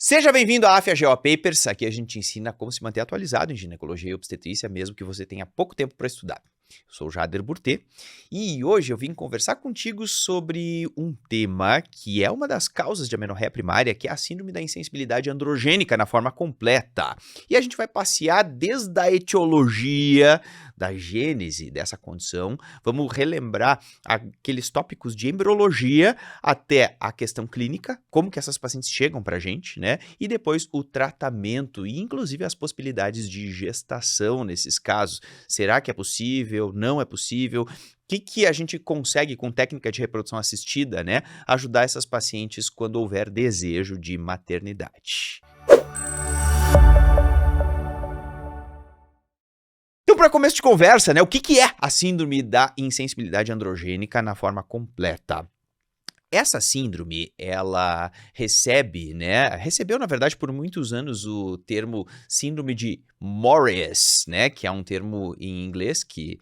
Seja bem-vindo à AFIA Geo Papers. Aqui a gente ensina como se manter atualizado em ginecologia e obstetrícia, mesmo que você tenha pouco tempo para estudar. Eu sou o Jader Burtê e hoje eu vim conversar contigo sobre um tema que é uma das causas de amenorreia primária, que é a síndrome da insensibilidade androgênica na forma completa. E a gente vai passear desde a etiologia, da gênese dessa condição, vamos relembrar aqueles tópicos de embriologia até a questão clínica, como que essas pacientes chegam pra gente, né? E depois o tratamento e inclusive as possibilidades de gestação nesses casos. Será que é possível? Não é possível? O que a gente consegue com técnica de reprodução assistida, né? Ajudar essas pacientes quando houver desejo de maternidade. Então, para começo de conversa, né, o que é a síndrome da insensibilidade androgênica na forma completa? Essa síndrome, ela recebeu, na verdade, por muitos anos o termo síndrome de Morris, né, que é um termo em inglês que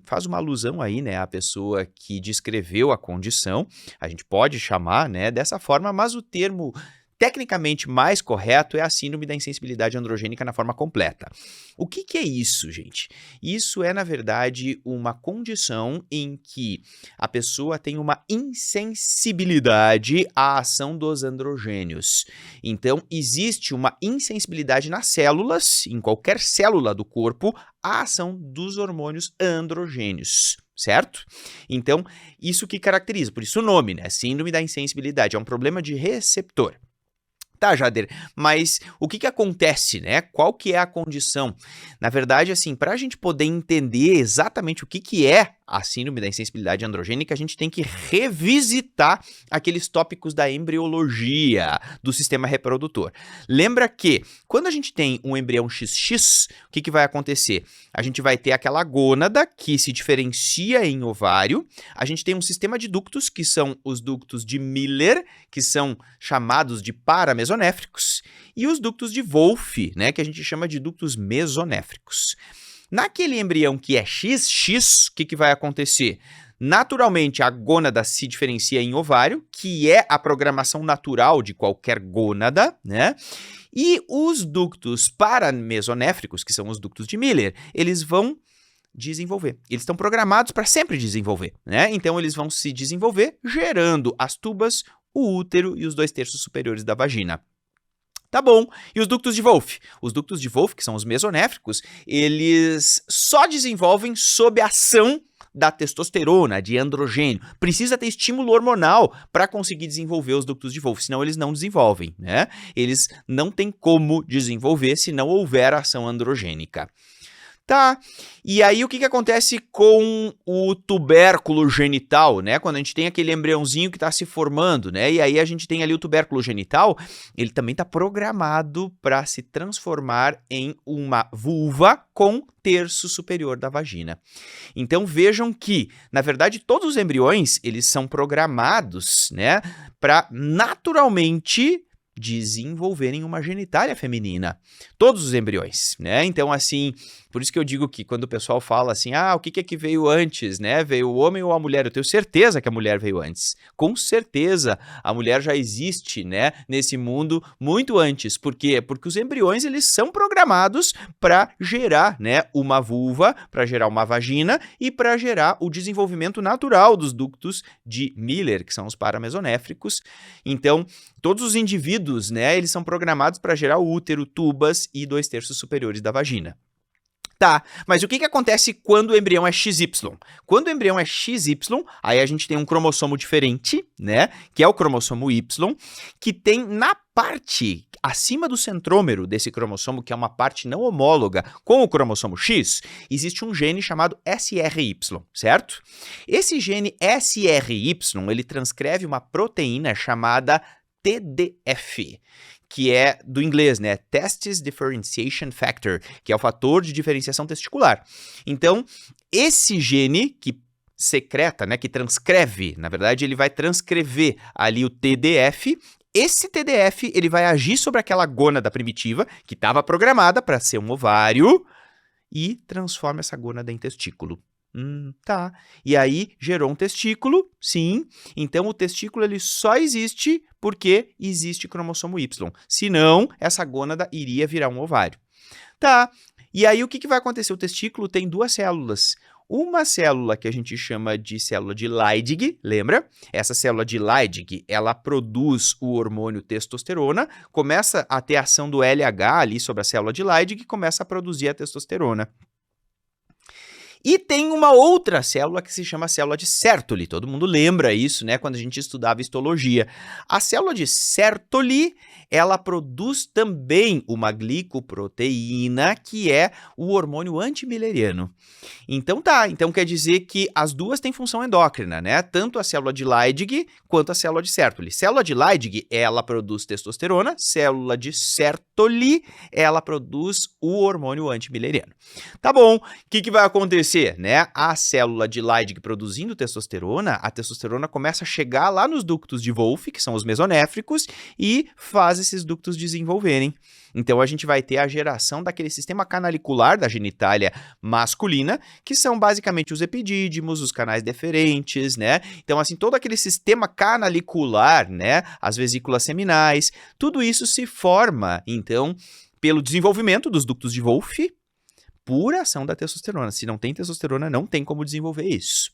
faz uma alusão aí, né, à pessoa que descreveu a condição. A gente pode chamar, né, dessa forma, mas o termo tecnicamente mais correto é a síndrome da insensibilidade androgênica na forma completa. O que é isso, gente? Isso é, na verdade, uma condição em que a pessoa tem uma insensibilidade à ação dos androgênios. Então, existe uma insensibilidade nas células, em qualquer célula do corpo, à ação dos hormônios androgênios. Certo? Então, isso que caracteriza, por isso o nome, né? Síndrome da insensibilidade, é um problema de receptor. Tá, Jader, mas o que acontece, né? Qual que é a condição? Na verdade, assim, para a gente poder entender exatamente o que é a síndrome da insensibilidade androgênica, a gente tem que revisitar aqueles tópicos da embriologia do sistema reprodutor. Lembra que quando a gente tem um embrião XX, o que vai acontecer? A gente vai ter aquela gônada que se diferencia em ovário, a gente tem um sistema de ductos, que são os ductos de Miller, que são chamados de paramesonéfricos, e os ductos de Wolff, né, que a gente chama de ductos mesonéfricos. Naquele embrião que é XX, o que vai acontecer? Naturalmente, a gônada se diferencia em ovário, que é a programação natural de qualquer gônada, né? E os ductos paramesonéfricos, que são os ductos de Miller, eles vão desenvolver. Eles estão programados para sempre desenvolver, né? Então, eles vão se desenvolver gerando as tubas, o útero e os 2/3 superiores da vagina. Tá bom. E os ductos de Wolff? Os ductos de Wolff, que são os mesonéfricos, eles só desenvolvem sob a ação da testosterona, de androgênio. Precisa ter estímulo hormonal para conseguir desenvolver os ductos de Wolff, senão eles não desenvolvem, né? Eles não têm como desenvolver se não houver ação androgênica. Tá, e aí o que acontece com o tubérculo genital, né? Quando a gente tem aquele embriãozinho que está se formando, né? E aí a gente tem ali o tubérculo genital, ele também está programado para se transformar em uma vulva com terço superior da vagina. Então vejam que, na verdade, todos os embriões, eles são programados, né, para naturalmente desenvolverem uma genitália feminina. Todos os embriões, né? Então, assim, por isso que eu digo que quando o pessoal fala assim, o que é que veio antes, né? Veio o homem ou a mulher? Eu tenho certeza que a mulher veio antes. Com certeza, a mulher já existe, né, nesse mundo muito antes. Por quê? Porque os embriões, eles são programados para gerar, né, uma vulva, para gerar uma vagina e para gerar o desenvolvimento natural dos ductos de Miller, que são os paramesonéfricos. Então, todos os indivíduos, né, eles são programados para gerar o útero, tubas e 2/3 superiores da vagina. Tá, mas o que acontece quando o embrião é XY? Quando o embrião é XY, aí a gente tem um cromossomo diferente, né, que é o cromossomo Y, que tem na parte acima do centrômero desse cromossomo, que é uma parte não homóloga com o cromossomo X, existe um gene chamado SRY, certo? Esse gene SRY, ele transcreve uma proteína chamada TDF, que é do inglês, né? Testis Differentiation Factor, que é o fator de diferenciação testicular. Então, esse gene que secreta, né, que transcreve, na verdade, ele vai transcrever ali o TDF. Esse TDF, ele vai agir sobre aquela gônada primitiva, que estava programada para ser um ovário, e transforma essa gônada em testículo. Tá. E aí gerou um testículo, sim. Então o testículo ele só existe porque existe cromossomo Y. Senão, essa gônada iria virar um ovário. Tá. E aí o que vai acontecer? O testículo tem duas células. Uma célula que a gente chama de célula de Leydig, lembra? Essa célula de Leydig, ela produz o hormônio testosterona, começa a ter ação do LH ali sobre a célula de Leydig e começa a produzir a testosterona. E tem uma outra célula que se chama célula de Sertoli. Todo mundo lembra isso, né, quando a gente estudava histologia. A célula de Sertoli, ela produz também uma glicoproteína, que é o hormônio antimileriano. Então então quer dizer que as duas têm função endócrina, né? Tanto a célula de Leydig quanto a célula de Sertoli. Célula de Leydig, ela produz testosterona, célula de Sertoli, ela produz o hormônio antimileriano. Tá bom, o que vai acontecer, né? A célula de Leydig produzindo testosterona, a testosterona começa a chegar lá nos ductos de Wolff, que são os mesonéfricos, e faz esses ductos desenvolverem. Então a gente vai ter a geração daquele sistema canalicular da genitália masculina, que são basicamente os epidídimos, os canais deferentes, né? Então assim, todo aquele sistema canalicular, né, as vesículas seminais, tudo isso se forma, então, pelo desenvolvimento dos ductos de Wolff, por ação da testosterona. Se não tem testosterona, não tem como desenvolver isso.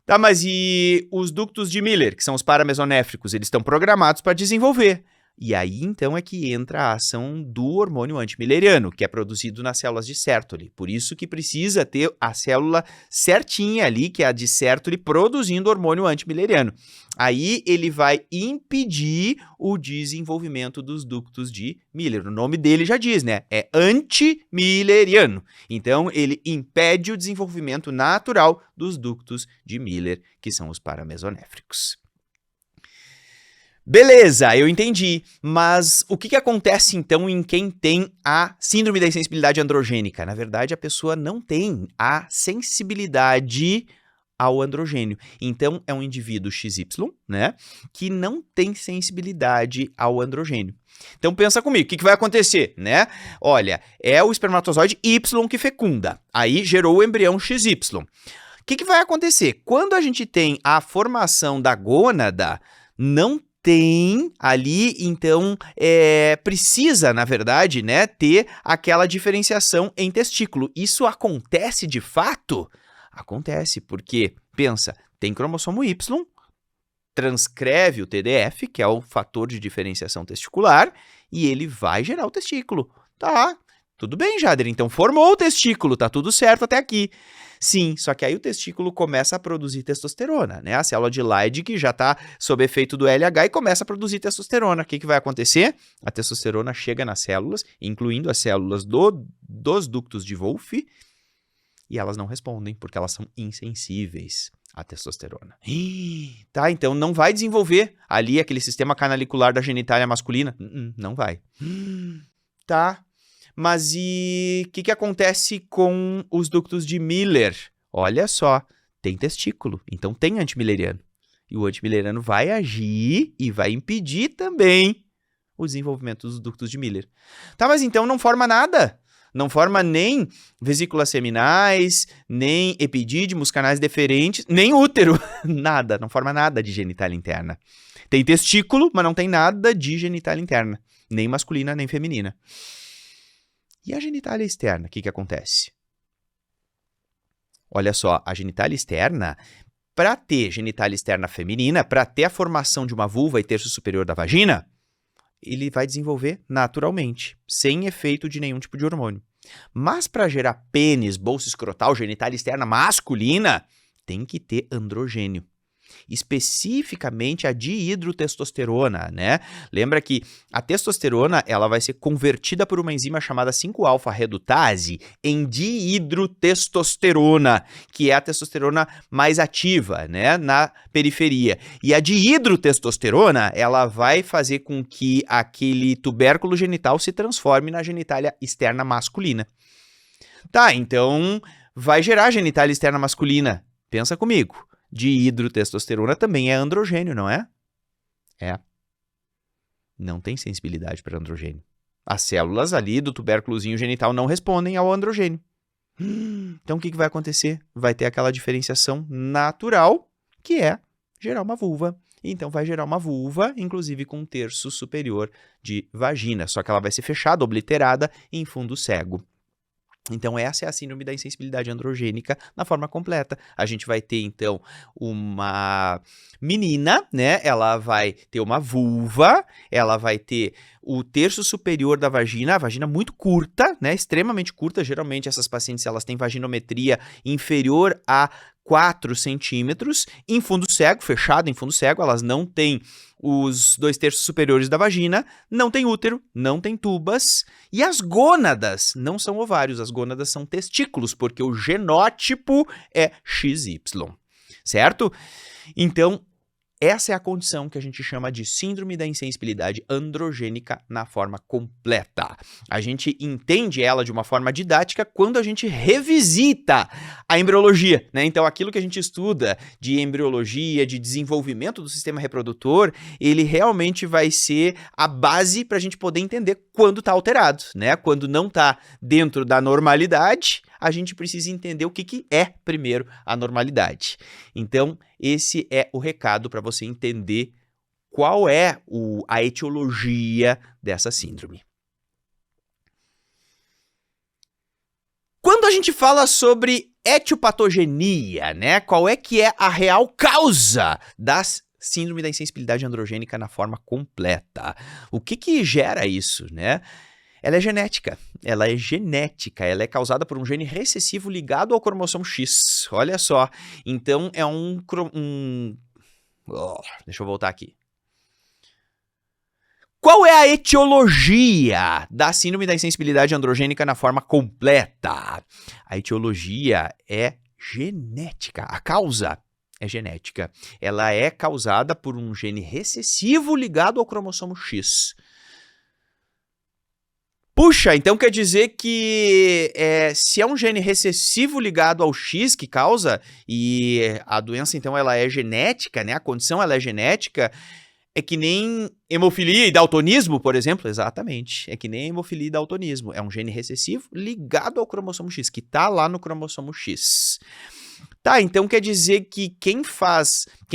Tá, mas e os ductos de Miller, que são os paramesonéfricos, eles estão programados para desenvolver. E aí, então, é que entra a ação do hormônio antimileriano, que é produzido nas células de Sertoli. Por isso que precisa ter a célula certinha ali, que é a de Sertoli, produzindo hormônio antimileriano. Aí ele vai impedir o desenvolvimento dos ductos de Miller. O nome dele já diz, né? É antimileriano. Então, ele impede o desenvolvimento natural dos ductos de Miller, que são os paramesonéfricos. Beleza, eu entendi, mas o que acontece então em quem tem a síndrome da insensibilidade androgênica? Na verdade, a pessoa não tem a sensibilidade ao androgênio. Então, é um indivíduo XY, né, que não tem sensibilidade ao androgênio. Então, pensa comigo, o que vai acontecer, né? Olha, é o espermatozoide Y que fecunda, aí gerou o embrião XY. O que vai acontecer? Quando a gente tem a formação da gônada, não tem ali, então, precisa, na verdade, né, ter aquela diferenciação em testículo. Isso acontece de fato? Acontece, porque, pensa, tem cromossomo Y, transcreve o TDF, que é o fator de diferenciação testicular, e ele vai gerar o testículo. Tá, tudo bem, Jader, então formou o testículo, tá tudo certo até aqui. Sim, só que aí o testículo começa a produzir testosterona, né? A célula de Leydig já está sob efeito do LH e começa a produzir testosterona. O que vai acontecer? A testosterona chega nas células, incluindo as células dos ductos de Wolff, e elas não respondem, porque elas são insensíveis à testosterona. Tá, então não vai desenvolver ali aquele sistema canalicular da genitália masculina? Não vai. Tá. Mas e o que acontece com os ductos de Miller? Olha só, tem testículo, então tem antimileriano. E o antimileriano vai agir e vai impedir também o desenvolvimento dos ductos de Miller. Tá, mas então não forma nada. Não forma nem vesículas seminais, nem epidídimos, canais deferentes, nem útero. Nada, não forma nada de genitália interna. Tem testículo, mas não tem nada de genitália interna. Nem masculina, nem feminina. E a genitália externa, o que acontece? Olha só, a genitália externa, para ter genitália externa feminina, para ter a formação de uma vulva e terço superior da vagina, ele vai desenvolver naturalmente, sem efeito de nenhum tipo de hormônio. Mas para gerar pênis, bolsa escrotal, genitália externa masculina, tem que ter androgênio. Especificamente a dihidrotestosterona, né? Lembra que a testosterona ela vai ser convertida por uma enzima chamada 5-alfa-redutase em dihidrotestosterona, que é a testosterona mais ativa, né, na periferia. E a dihidrotestosterona ela vai fazer com que aquele tubérculo genital se transforme na genitália externa masculina. Tá, então vai gerar genitália externa masculina. Pensa comigo. Dihidrotestosterona também é androgênio, não é? É. Não tem sensibilidade para androgênio. As células ali do tubérculozinho genital não respondem ao androgênio. Então, o que vai acontecer? Vai ter aquela diferenciação natural, que é gerar uma vulva. Então, vai gerar uma vulva, inclusive com um terço superior de vagina, só que ela vai ser fechada, obliterada, em fundo cego. Então, essa é a síndrome da insensibilidade androgênica na forma completa. A gente vai ter, então, uma menina, né? Ela vai ter uma vulva, ela vai ter o terço superior da vagina, a vagina muito curta, né? Extremamente curta. Geralmente, essas pacientes, elas têm vaginometria inferior a 4 centímetros, em fundo cego, fechado em fundo cego, elas não têm os 2/3 superiores da vagina, não tem útero, não tem tubas, e as gônadas não são ovários, as gônadas são testículos, porque o genótipo é XY, certo? Então, essa é a condição que a gente chama de síndrome da insensibilidade androgênica na forma completa. A gente entende ela de uma forma didática quando a gente revisita a embriologia, né? Então, aquilo que a gente estuda de embriologia, de desenvolvimento do sistema reprodutor, ele realmente vai ser a base para a gente poder entender quando está alterado, né? Quando não está dentro da normalidade, a gente precisa entender o que é, primeiro, a normalidade. Então, esse é o recado para você entender qual é a etiologia dessa síndrome. Quando a gente fala sobre etiopatogenia, né? Qual é que é a real causa da síndrome da insensibilidade androgênica na forma completa? O que gera isso, né? Ela é genética, ela é causada por um gene recessivo ligado ao cromossomo X, olha só. Então, é deixa eu voltar aqui. Qual é a etiologia da síndrome da insensibilidade androgênica na forma completa? A etiologia é genética, a causa é genética. Ela é causada por um gene recessivo ligado ao cromossomo X. Puxa, então quer dizer que se é um gene recessivo ligado ao X que causa, e a doença então ela é genética, né? A condição ela é genética, é que nem hemofilia e daltonismo, por exemplo? Exatamente, é que nem hemofilia e daltonismo. É um gene recessivo ligado ao cromossomo X, que está lá no cromossomo X. Tá, então quer dizer que quem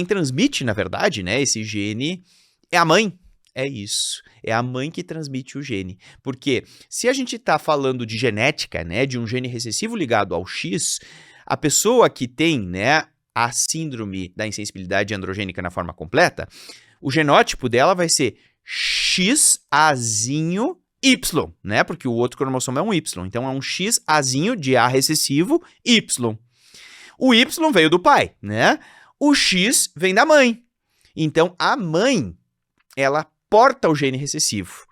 transmite, na verdade, né, esse gene é a mãe. É isso, é a mãe que transmite o gene. Porque se a gente está falando de genética, né, de um gene recessivo ligado ao X, a pessoa que tem, né, a síndrome da insensibilidade androgênica na forma completa, o genótipo dela vai ser XAzinho Y, né, porque o outro cromossomo é um Y, então é um XAzinho de A recessivo Y. O Y veio do pai, né? O X vem da mãe. Então a mãe, ela porta o gene recessivo.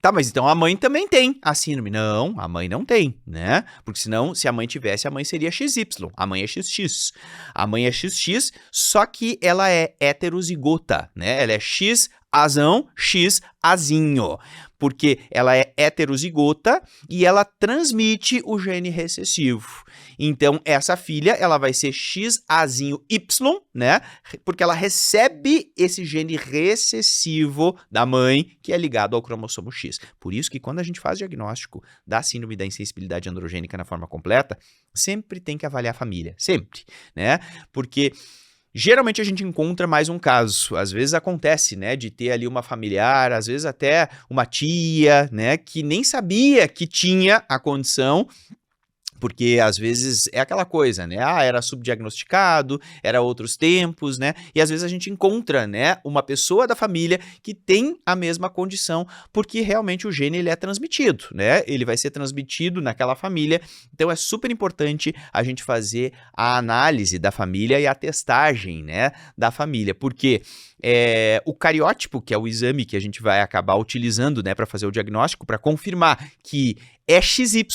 Tá, mas então a mãe também tem a síndrome. Não, a mãe não tem, né? Porque senão, se a mãe tivesse, a mãe seria XY. A mãe é XX. A mãe é XX, só que ela é heterozigota, né? Ela é XAzão, XAzinho. Porque ela é heterozigota e ela transmite o gene recessivo. Então, essa filha, ela vai ser XAzinho Y, né? Porque ela recebe esse gene recessivo da mãe, que é ligado ao cromossomo X. Por isso que quando a gente faz diagnóstico da síndrome da insensibilidade androgênica na forma completa, sempre tem que avaliar a família. Sempre, né? Porque geralmente a gente encontra mais um caso, às vezes acontece, né, de ter ali uma familiar, às vezes até uma tia, né, que nem sabia que tinha a condição, porque às vezes é aquela coisa, né, era subdiagnosticado, era outros tempos, né, e às vezes a gente encontra, né, uma pessoa da família que tem a mesma condição, porque realmente o gene ele é transmitido, né, ele vai ser transmitido naquela família, então é super importante a gente fazer a análise da família e a testagem, né, da família, porque o cariótipo, que é o exame que a gente vai acabar utilizando, né, para fazer o diagnóstico, para confirmar que é XY,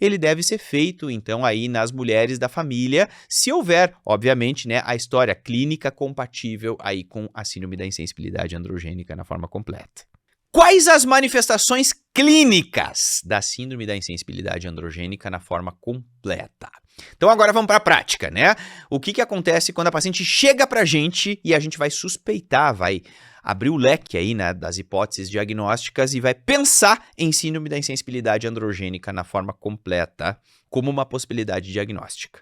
ele deve ser feito, então, aí nas mulheres da família, se houver, obviamente, né, a história clínica compatível aí com a síndrome da insensibilidade androgênica na forma completa. Quais as manifestações clínicas da síndrome da insensibilidade androgênica na forma completa? Então agora vamos para a prática, né? O que acontece quando a paciente chega pra gente e a gente vai suspeitar, vai abrir o leque aí, né, das hipóteses diagnósticas e vai pensar em síndrome da insensibilidade androgênica na forma completa, como uma possibilidade diagnóstica.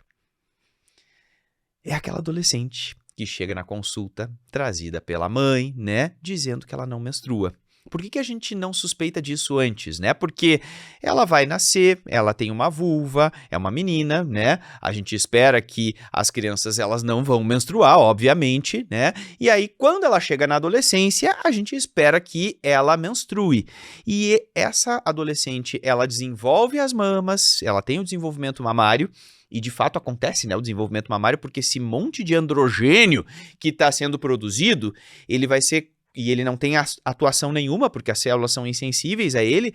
É aquela adolescente que chega na consulta, trazida pela mãe, né, dizendo que ela não menstrua. Por que a gente não suspeita disso antes, né? Porque ela vai nascer, ela tem uma vulva, é uma menina, né? A gente espera que as crianças elas não vão menstruar, obviamente, né? E aí, quando ela chega na adolescência, a gente espera que ela menstrue. E essa adolescente, ela desenvolve as mamas, ela tem o desenvolvimento mamário, e de fato acontece, né, o desenvolvimento mamário, porque esse monte de androgênio que está sendo produzido, ele vai ser, e ele não tem atuação nenhuma, porque as células são insensíveis a ele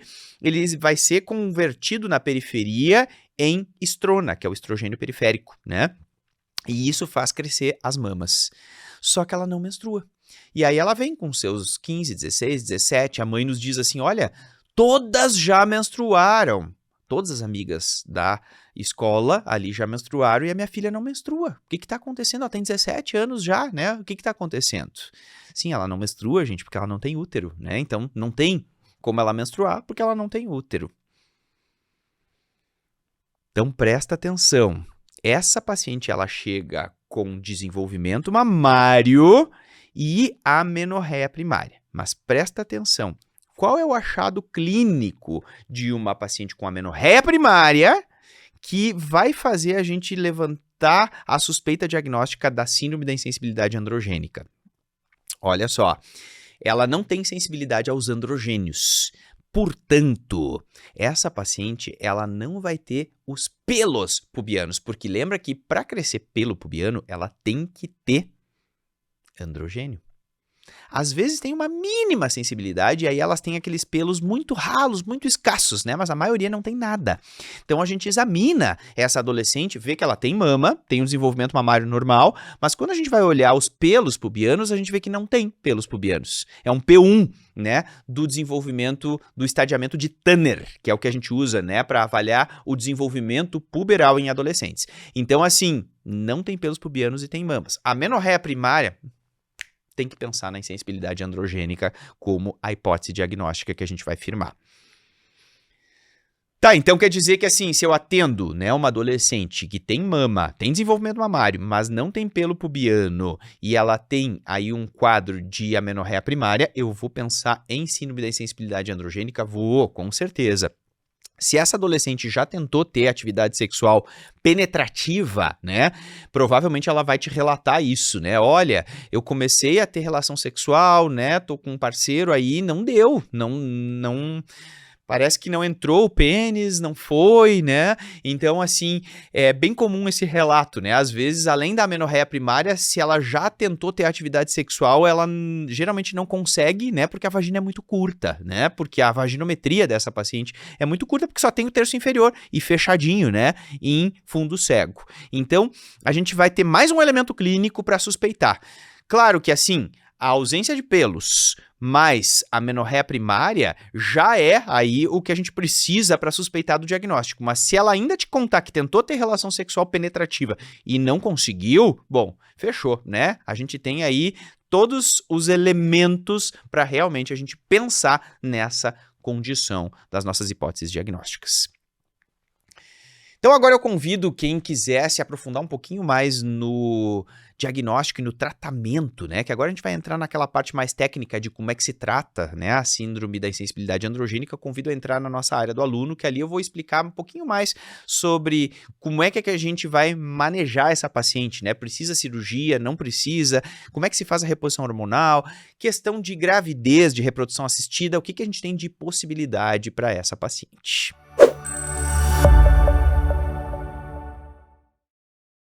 vai ser convertido na periferia em estrona, que é o estrogênio periférico, né? E isso faz crescer as mamas. Só que ela não menstrua. E aí ela vem com seus 15, 16, 17, a mãe nos diz assim, olha, todas já menstruaram. Todas as amigas da escola ali já menstruaram e a minha filha não menstrua. O que está acontecendo? Ela tem 17 anos já, né? O que está acontecendo? Sim, ela não menstrua, gente, porque ela não tem útero, né? Então, não tem como ela menstruar porque ela não tem útero. Então, presta atenção. Essa paciente, ela chega com desenvolvimento mamário e amenorreia primária. Mas presta atenção. Qual é o achado clínico de uma paciente com amenorreia primária que vai fazer a gente levantar a suspeita diagnóstica da síndrome da insensibilidade androgênica? Olha só, ela não tem sensibilidade aos androgênios. Portanto, essa paciente ela não vai ter os pelos pubianos, porque lembra que para crescer pelo pubiano, ela tem que ter androgênio. Às vezes tem uma mínima sensibilidade e aí elas têm aqueles pelos muito ralos, muito escassos, né? Mas a maioria não tem nada. Então a gente examina essa adolescente, vê que ela tem mama, tem um desenvolvimento mamário normal, mas quando a gente vai olhar os pelos pubianos, a gente vê que não tem pelos pubianos. É um P1, né, do desenvolvimento, do estadiamento de Tanner, que é o que a gente usa, né, para avaliar o desenvolvimento puberal em adolescentes. Então, assim, não tem pelos pubianos e tem mamas. A amenorreia primária tem que pensar na insensibilidade androgênica como a hipótese diagnóstica que a gente vai firmar. Tá, então quer dizer que assim, se eu atendo, né, uma adolescente que tem mama, tem desenvolvimento mamário, mas não tem pelo pubiano e ela tem aí um quadro de amenorreia primária, eu vou pensar em síndrome da insensibilidade androgênica? Vou, com certeza. Se essa adolescente já tentou ter atividade sexual penetrativa, né, provavelmente ela vai te relatar isso, né, olha, eu comecei a ter relação sexual, né, tô com um parceiro aí, não deu, não... Parece que não entrou o pênis, não foi, né? Então, assim, é bem comum esse relato, né? Às vezes, além da amenorreia primária, se ela já tentou ter atividade sexual, ela geralmente não consegue, né? Porque a vagina é muito curta, né? Porque a vaginometria dessa paciente é muito curta porque só tem o terço inferior e fechadinho, né? Em fundo cego. Então, a gente vai ter mais um elemento clínico para suspeitar. Claro que, assim, a ausência de pelos mais a amenorreia primária já é aí o que a gente precisa para suspeitar do diagnóstico. Mas se ela ainda te contar que tentou ter relação sexual penetrativa e não conseguiu, bom, fechou, né? A gente tem aí todos os elementos para realmente a gente pensar nessa condição das nossas hipóteses diagnósticas. Então agora eu convido quem quiser se aprofundar um pouquinho mais no diagnóstico e no tratamento, né? Que agora a gente vai entrar naquela parte mais técnica de como é que se trata, né, a síndrome da insensibilidade androgênica. Eu convido a entrar na nossa área do aluno, que ali eu vou explicar um pouquinho mais sobre como é que a gente vai manejar essa paciente, né? Precisa cirurgia, não precisa? Como é que se faz a reposição hormonal? Questão de gravidez, de reprodução assistida, o que a gente tem de possibilidade para essa paciente?